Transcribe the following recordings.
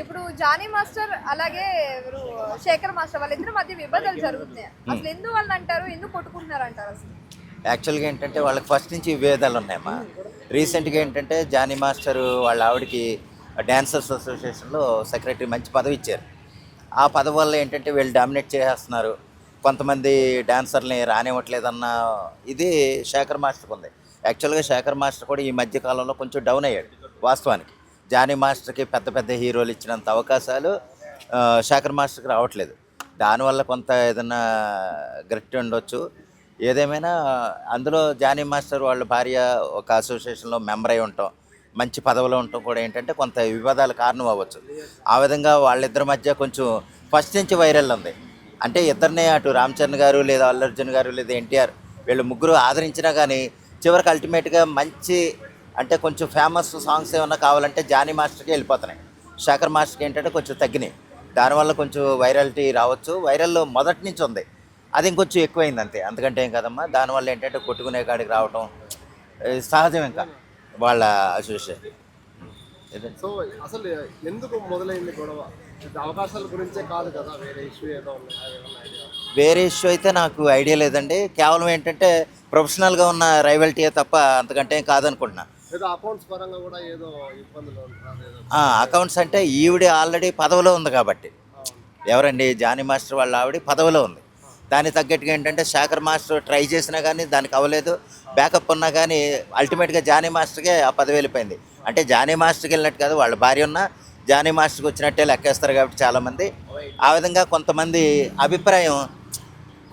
ఇప్పుడు Johnny master అలాగే ఎవరు శేఖర్ మాస్టర్ వాళ్ళిద్దరి మధ్య విభేదాలు జరుగుతున్నాయి. అసలు ఎందువల్ల అంటారు, ఎందుకు కొట్టుకుంటున్నారు అంటారు అసలు? యాక్చువల్గా ఏంటంటే వాళ్ళకి ఫస్ట్ నుంచి విభేదాలు ఉన్నాయమ్మా. రీసెంట్గా ఏంటంటే జానీ మాస్టర్ వాళ్ళ ఆవిడకి డ్యాన్సర్స్ అసోసియేషన్లో సెక్రటరీ మంచి పదవి ఇచ్చారు. ఆ పదవి వల్ల ఏంటంటే వీళ్ళు డామినేట్ చేసేస్తున్నారు, కొంతమంది డాన్సర్ని రానివ్వట్లేదన్న ఇది శేఖర్ మాస్టర్కి ఉంది. యాక్చువల్గా శేఖర్ మాస్టర్ కూడా ఈ మధ్య కాలంలో కొంచెం డౌన్ అయ్యాడు. వాస్తవానికి జానీ మాస్టర్కి పెద్ద పెద్ద హీరోలు ఇచ్చినంత అవకాశాలు శేఖర్ మాస్టర్కి రావట్లేదు. దానివల్ల కొంత ఏదన్నా గట్టి ఉండొచ్చు. ఏదేమైనా అందులో జానీ మాస్టర్ వాళ్ళ భార్య ఒక అసోసియేషన్లో మెంబర్ అయి ఉంటాం, మంచి పదవిలో ఉండటం కూడా ఏంటంటే కొంత వివాదాల కారణం అవ్వచ్చు. ఆ విధంగా వాళ్ళిద్దరి మధ్య కొంచెం ఫస్ట్ నుంచి వైరల్ ఉంది. అంటే ఇద్దరినే అటు రామ్ చరణ్ గారు లేదా అల్లు అర్జున్ గారు లేదా ఎన్టీఆర్ వీళ్ళు ముగ్గురు ఆదరించినా కానీ చివరికి అల్టిమేట్గా మంచి అంటే కొంచెం ఫేమస్ సాంగ్స్ ఏమన్నా కావాలంటే జానీ మాస్టర్కి వెళ్ళిపోతున్నాయి. శేఖర్ మాస్టర్కి ఏంటంటే కొంచెం తగ్గినాయి. దానివల్ల కొంచెం వైరాలిటీ రావచ్చు. వైరల్లో మొదటి నుంచి ఉంది, అది ఇంకొంచెం ఎక్కువైంది అంతే, అంతకంటే ఏం కదమ్మా. దానివల్ల ఏంటంటే కొట్టుకునే కాడికి రావటం సహజం ఇంకా వాళ్ళ అసోసియేషన్. సో అసలు ఎందుకు మొదలైంది గొడవ? అవకాశాల గురించే కాదు కదా, వేరే ఇష్యూ ఏదో వేరే ఇష్యూ అయితే నాకు ఐడియా లేదండి. కేవలం ఏంటంటే ప్రొఫెషనల్గా ఉన్న రైవల్టీయే తప్ప అంతకంటే ఏం కాదనుకుంటున్నా. ఏదో అకౌంట్స్ పరంగా కూడా ఏదో ఇబ్బందులు అకౌంట్స్ అంటే ఈవిడ ఆల్రెడీ పదవిలో ఉంది కాబట్టి, ఎవరండి జానీ మాస్టర్ వాళ్ళ ఆవిడ పదవిలో ఉంది. దానికి తగ్గట్టుగా ఏంటంటే శేఖర్ మాస్టర్ ట్రై చేసినా కానీ దానికి అవ్వలేదు, బ్యాకప్ ఉన్నా కానీ అల్టిమేట్గా జానీ మాస్టర్కే ఆ పదవి వెళ్ళిపోయింది. అంటే జానీ మాస్టర్కి వెళ్ళినట్టు కాదు, వాళ్ళ భార్య ఉన్న జానీ మాస్టర్కి వచ్చినట్టే లెక్కేస్తారు కాబట్టి చాలామంది. ఆ విధంగా కొంతమంది అభిప్రాయం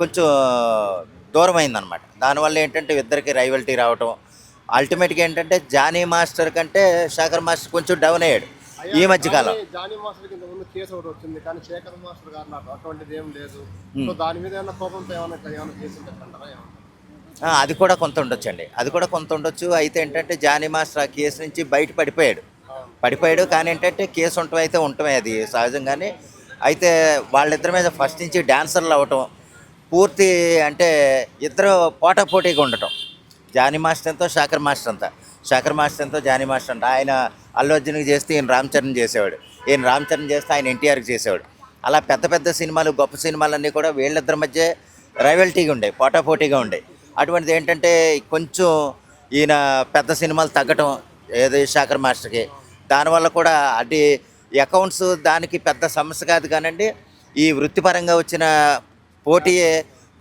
కొంచెం దూరమైందనమాట. దానివల్ల ఏంటంటే ఇద్దరికి రైవల్టీ రావటం, అల్టిమేట్గా ఏంటంటే జానీ మాస్టర్ కంటే శేఖర్ మాస్టర్ కొంచెం డౌన్ అయ్యాడు ఈ మధ్యకాలం. జానీ మాస్టర్ కింద ముందు కేసు ఒకటి వచ్చింది, కానీ శేఖర్ మాస్టర్ గారు నాకు అటువంటిది ఏం లేదు. సో దాని మీద ఏమైనా కోపంతో ఏమైనా కేసు ఉంటుందంటారా? అది కూడా కొంత ఉండొచ్చండి, అది కూడా కొంత ఉండొచ్చు. అయితే ఏంటంటే జానీ మాస్టర్ ఆ కేసు నుంచి బయట పడిపోయాడు. కానీ ఏంటంటే కేసు ఉండటం అయితే ఉండటమే, అది సహజంగానే. అయితే వాళ్ళిద్దరి మీద ఫస్ట్ నుంచి డాన్సర్లు అవ్వటం పూర్తి అంటే ఇద్దరు పోటాపోటీగా ఉండటం. జానీ మాస్టర్ ఎంతో శేఖర్ మాస్టర్ అంతా, శేఖర్ మాస్టర్ ఎంతో జానీ మాస్టర్ అంతా. ఆయన అల్లు అర్జున్కి చేస్తే ఈయన రామ్ చరణ్ చేసేవాడు, ఈయన రామ్ చరణ్ చేస్తే ఆయన ఎన్టీఆర్కి చేసేవాడు. అలా పెద్ద పెద్ద సినిమాలు గొప్ప సినిమాలన్నీ కూడా వీళ్ళిద్దరి మధ్య రైవల్టీగా ఉండేవి, పోటాపోటీగా ఉండేవి. అటువంటిది ఏంటంటే కొంచెం ఈయన పెద్ద సినిమాలు తగ్గటం ఏది శేఖర్ మాస్టర్కి, దానివల్ల కూడా అది అకౌంట్స్ దానికి పెద్ద సమస్య కాదు కానండి. ఈ వృత్తిపరంగా వచ్చిన పోటీయే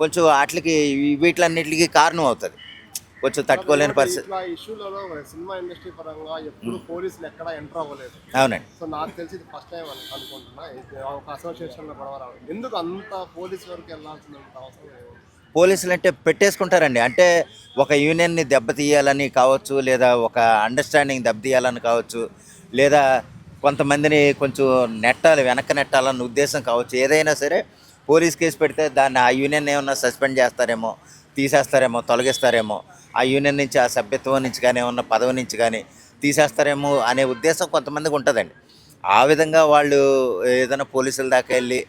కొంచెం వాటికి వీటిలన్నిటికీ కారణం అవుతుంది, కొంచెం తట్టుకోలేని పరిస్థితి. ఇష్యూలలో సినిమా ఇండస్ట్రీ పరంగా ఎప్పుడు పోలీసులు ఎక్కడ ఎంటర్ అవ్వలేదు. అవునండి. సో నాకు తెలిసి ఇది ఫస్ట్ టైం అనుకుంటున్నా ఒక అసోసియేషన్లో గొడవ రావడం. ఎందుకు అంత పోలీసు వరకు వెళ్ళాల్సినంత అవసరం? పోలీసులు అంటే పెట్టేసుకుంటారండి. అంటే ఒక యూనియన్ని దెబ్బతీయాలని కావచ్చు, లేదా ఒక అండర్స్టాండింగ్ దెబ్బతీయాలని కావచ్చు, లేదా కొంతమందిని కొంచెం వెనక్కి నెట్టాలన్న ఉద్దేశం కావచ్చు. ఏదైనా సరే పోలీస్ కేసు పెడితే దాన్ని ఆ యూనియన్ ఏమన్నా సస్పెండ్ చేస్తారేమో, తీసేస్తారేమో, తొలగిస్తారేమో, ఆ యూనియన్ నుంచి ఆ సభ్యత్వం నుంచి కానీ ఏమన్నా పదవి నుంచి కానీ తీసేస్తారేమో అనే ఉద్దేశం కొంతమందికి ఉంటుందండి. ఆ విధంగా వాళ్ళు ఏదైనా పోలీసుల దాకా వెళ్ళి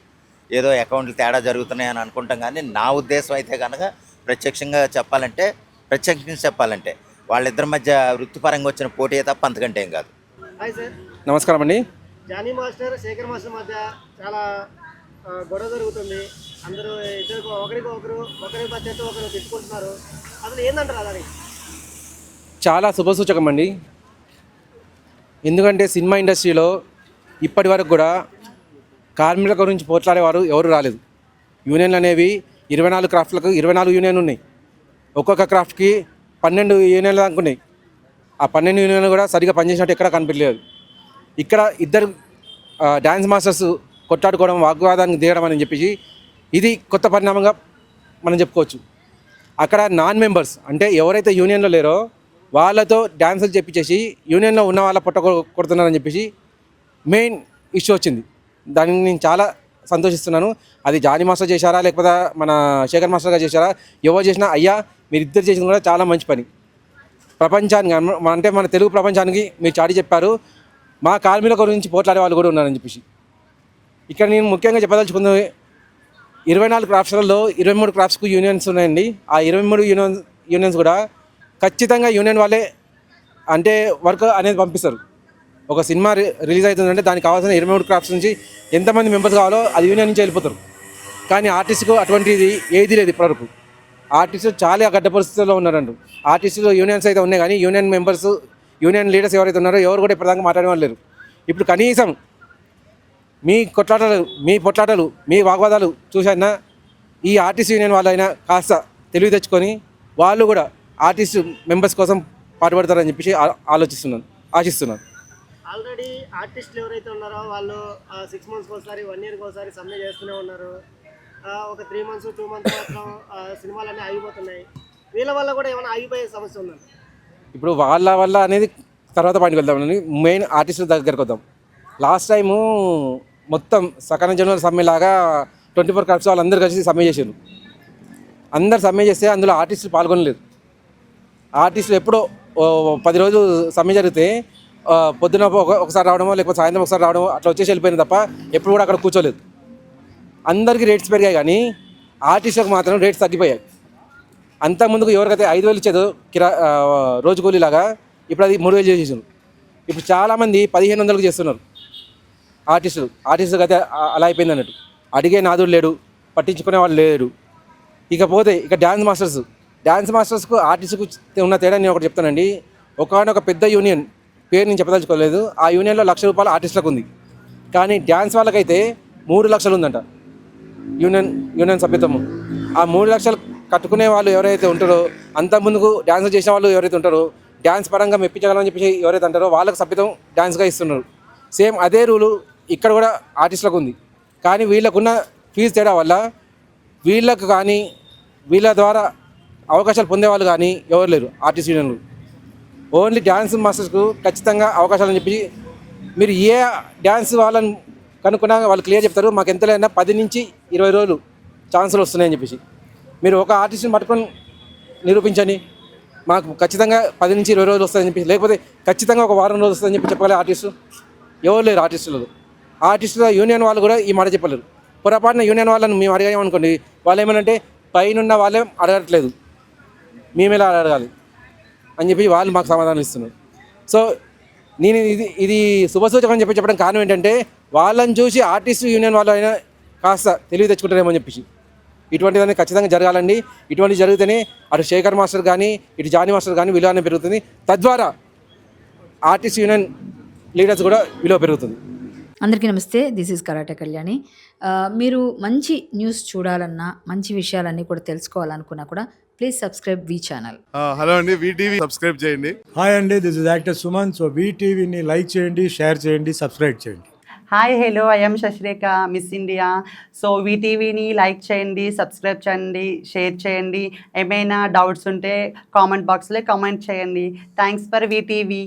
ఏదో అకౌంట్లు తేడా జరుగుతున్నాయని అనుకుంటాం. కానీ నా ఉద్దేశం అయితే కనుక ప్రత్యక్షంగా చెప్పాలంటే వాళ్ళిద్దరి మధ్య వృత్తిపరంగా వచ్చిన పోటీ తప్ప అంతకంటే ఏం కాదు. నమస్కారం అండి. జానీ మాస్టర్ శేఖర్ మాస్టర్ మధ్య చాలా గొడవ జరుగుతుంది. అందరూ ఇద్దరు ఒకరి మధ్య ఒకరు తిట్టుకుంటున్నారు. అసలు ఏందంటారు అదని? చాలా శుభసూచకం అండి. ఎందుకంటే సినిమా ఇండస్ట్రీలో ఇప్పటి వరకు కూడా కార్మికుల గురించి పోట్లాడేవారు ఎవరు రాలేదు. యూనియన్లు అనేవి 24 క్రాఫ్ట్లకు 24 యూనియన్లు ఉన్నాయి. ఒక్కొక్క క్రాఫ్ట్కి 12 యూనియన్లు దాకా ఉన్నాయి. ఆ 12 యూనియన్లు కూడా సరిగ్గా పనిచేసినట్టు ఎక్కడ కనిపించలేదు. ఇక్కడ ఇద్దరు డ్యాన్స్ మాస్టర్స్ కొట్లాడుకోవడం, వాగ్వాదానికి దిగడం అని చెప్పేసి ఇది కొత్త పరిణామంగా మనం చెప్పుకోవచ్చు. అక్కడ నాన్ మెంబర్స్ అంటే ఎవరైతే యూనియన్లో లేరో వాళ్ళతో డ్యాన్సులు చెప్పించేసి యూనియన్లో ఉన్న వాళ్ళ పొట్ట కొడుతున్నారని చెప్పేసి మెయిన్ ఇష్యూ వచ్చింది. దానికి నేను చాలా సంతోషిస్తున్నాను. అది జానీ మాస్టర్ చేశారా లేకపోతే మన శేఖర్ మాస్టర్ గారు చేశారా, ఎవరు చేసినా అయ్యా మీరు ఇద్దరు చేసింది కూడా చాలా మంచి పని. ప్రపంచానికి అంటే మన తెలుగు ప్రపంచానికి మీరు చాటి చెప్పారు. మా కార్మికుల గురించి పోట్లాడే వాళ్ళు కూడా ఉన్నారని చెప్పేసి ఇక్కడ నేను ముఖ్యంగా చెప్పదలుచుకుంది 24 క్రాఫ్ట్స్లలో 23 క్రాఫ్ట్స్కు యూనియన్స్ ఉన్నాయండి. ఆ 23 యూనియన్స్ కూడా ఖచ్చితంగా యూనియన్ వాళ్ళే అంటే వర్క్ అనేది పంపిస్తారు. ఒక సినిమా రిలీజ్ అవుతుందంటే దానికి కావాల్సిన 23 క్రాఫ్ట్స్ నుంచి ఎంతమంది మెంబర్స్ కావాలో అది యూనియన్ నుంచి వెళ్ళిపోతారు. కానీ ఆర్టిస్ట్కు అటువంటిది ఏది లేదు ఇప్పటివరకు. ఆర్టిస్టులు చాలా గడ్డ పరిస్థితుల్లో ఉన్నారండి. ఆర్టిస్టులు యూనియన్స్ అయితే ఉన్నాయి కానీ యూనియన్ మెంబర్స్, యూనియన్ లీడర్స్ ఎవరైతే ఉన్నారో ఎవరు కూడా ఇప్పటిదాకా మాట్లాడే వాళ్ళు లేరు. ఇప్పుడు కనీసం మీ పొట్లాటలు, మీ వాగ్వాదాలు చూసైనా ఈ ఆర్టిస్ట్ యూనియన్ వాళ్ళైనా కాస్త తెలివి తెచ్చుకొని వాళ్ళు కూడా ఆర్టిస్ట్ మెంబర్స్ కోసం పాటుపడతారని చెప్పేసి ఆశిస్తున్నాను. ఆల్రెడీ ఆర్టిస్టులు ఎవరైతే ఉన్నారో వాళ్ళు 6 monthsకి ఒకసారి 1 yearకి ఒకసారి సమ్మె చేస్తూనే ఉన్నారు. ఒక 3 months 2 months మాత్రం సినిమాలన్నీ ఆగిపోతున్నాయి. వీళ్ళ వల్ల కూడా ఏమైనా ఆగిపోయే సమస్య ఉందా? ఇప్పుడు వాళ్ళ వల్ల అనేది తర్వాత పాయింట్కి వెళ్దామని మెయిన్ ఆర్టిస్టుల దగ్గరికి వద్దాం. లాస్ట్ టైము మొత్తం సకల జనవరి సమ్మెలాగా 24 క్రాఫ్ట్స్ వాళ్ళందరూ కలిసి సమ్మె చేశారు. అందరు సమ్మె చేస్తే అందులో ఆర్టిస్టులు పాల్గొనలేదు. ఆర్టిస్టులు ఎప్పుడో 10 రోజులు సమ్మె జరిగితే పొద్దున ఒకసారి రావడమో లేకపోతే సాయంత్రం ఒకసారి రావడమో అట్లా వచ్చేసి వెళ్ళిపోయింది తప్ప ఎప్పుడు కూడా అక్కడ కూర్చోలేదు. అందరికీ రేట్స్ పెరిగాయి కానీ ఆర్టిస్టులకు మాత్రం రేట్స్ తగ్గిపోయాయి. అంతకుముందుకు ఎవరికైతే 5,000 ఇచ్చేదో రోజు కూలీలాగా ఇప్పుడు అది 3,000 చేసేసారు. ఇప్పుడు చాలామంది 1,500కు చేస్తున్నారు ఆర్టిస్టులకు అయితే అలా అయిపోయింది అన్నట్టు. అడిగే నాదుడు లేడు, పట్టించుకునే వాళ్ళు లేడు. ఇకపోతే ఇక డ్యాన్స్ మాస్టర్స్కు ఆర్టిస్ట్కు ఉన్న తేడా నేను ఒకటి చెప్తానండి. ఒకనొక పెద్ద యూనియన్ పేరు నేను చెప్పదలుచుకోలేదు. ఆ యూనియన్లో ₹1,00,000 ఆర్టిస్టులకు ఉంది. కానీ డ్యాన్స్ వాళ్ళకైతే 3 లక్షలు ఉందంట యూనియన్ సభ్యత్వము. ఆ 3 లక్షలు కట్టుకునే వాళ్ళు ఎవరైతే ఉంటారో, అంత ముందుకు డ్యాన్స్ చేసిన వాళ్ళు ఎవరైతే ఉంటారో, డ్యాన్స్ పరంగా మెప్పించగలమని చెప్పేసి ఎవరైతే అంటారో వాళ్ళకి సభ్యత్వం డ్యాన్స్గా ఇస్తున్నారు. సేమ్ అదే రూలు ఇక్కడ కూడా ఆర్టిస్టులకు ఉంది. కానీ వీళ్ళకున్న ఫీజు తేడా వల్ల వీళ్ళకు కానీ వీళ్ళ ద్వారా అవకాశాలు పొందేవాళ్ళు కానీ ఎవరు లేరు ఆర్టిస్ట్ యూనియన్లు. ఓన్లీ డ్యాన్స్ మాస్టర్స్కు ఖచ్చితంగా అవకాశాలని చెప్పి మీరు ఏ డ్యాన్స్ వాళ్ళని కనుక్కున్నా వాళ్ళు క్లియర్ చెప్తారు. మాకు ఎంతలైనా 10 నుంచి 20 రోజులు ఛాన్సులు వస్తున్నాయని చెప్పేసి. మీరు ఒక ఆర్టిస్ట్ని పట్టుకొని నిరూపించండి, మాకు ఖచ్చితంగా 10 నుంచి 20 రోజులు వస్తాయని చెప్పి, లేకపోతే ఖచ్చితంగా ఒక వారం రోజులు వస్తుందని చెప్పి చెప్పగలే ఆర్టిస్టు ఎవరు లేరు. ఆర్టిస్టుల యూనియన్ వాళ్ళు కూడా ఈ మాట చెప్పలేరు. పొరపాటున యూనియన్ వాళ్ళని మేము అడిగామనుకోండి, వాళ్ళు ఏమనంటే పైన వాళ్ళే అడగట్లేదు, మేము ఎలా అడగాలి అని చెప్పి వాళ్ళు మాకు సమాధానం ఇస్తున్నారు. సో నేను ఇది శుభసూచకం అని చెప్పి చెప్పడం కారణం ఏంటంటే వాళ్ళని చూసి ఆర్టిస్ట్ యూనియన్ వాళ్ళు అయినా కాస్త తెలివి తెచ్చుకుంటారేమో అని చెప్పేసి. ఇటువంటివన్నీ ఖచ్చితంగా జరగాలండి. ఇటువంటి జరిగితేనే అటు శేఖర్ మాస్టర్ కానీ ఇటు జానీ మాస్టర్ కానీ విలువ అనేది పెరుగుతుంది. తద్వారా ఆర్టిస్ట్ యూనియన్ లీడర్స్ కూడా విలువ పెరుగుతుంది. అందరికీ నమస్తే, దిస్ ఈజ్ కరాటే కళ్యాణి. మీరు మంచి న్యూస్ చూడాలన్నా, మంచి విషయాలన్నీ కూడా తెలుసుకోవాలనుకున్నా కూడా please subscribe V channel. Hello అండి, వీటీవీ సబ్స్క్రైబ్ చేయండి. హాయ్ అండి, this is actor Suman. So వీటీవీని లైక్ చేయండి, షేర్ చేయండి, సబ్స్క్రైబ్ చేయండి. Hi hello, I'm Sasirekha, miss India. So వీటీవీని లైక్ చేయండి, సబ్స్క్రైబ్ చేయండి, షేర్ చేయండి. ఏమైనా డౌట్స్ ఉంటే కామెంట్ బాక్స్లో కామెంట్ చేయండి. Thanks for VTV.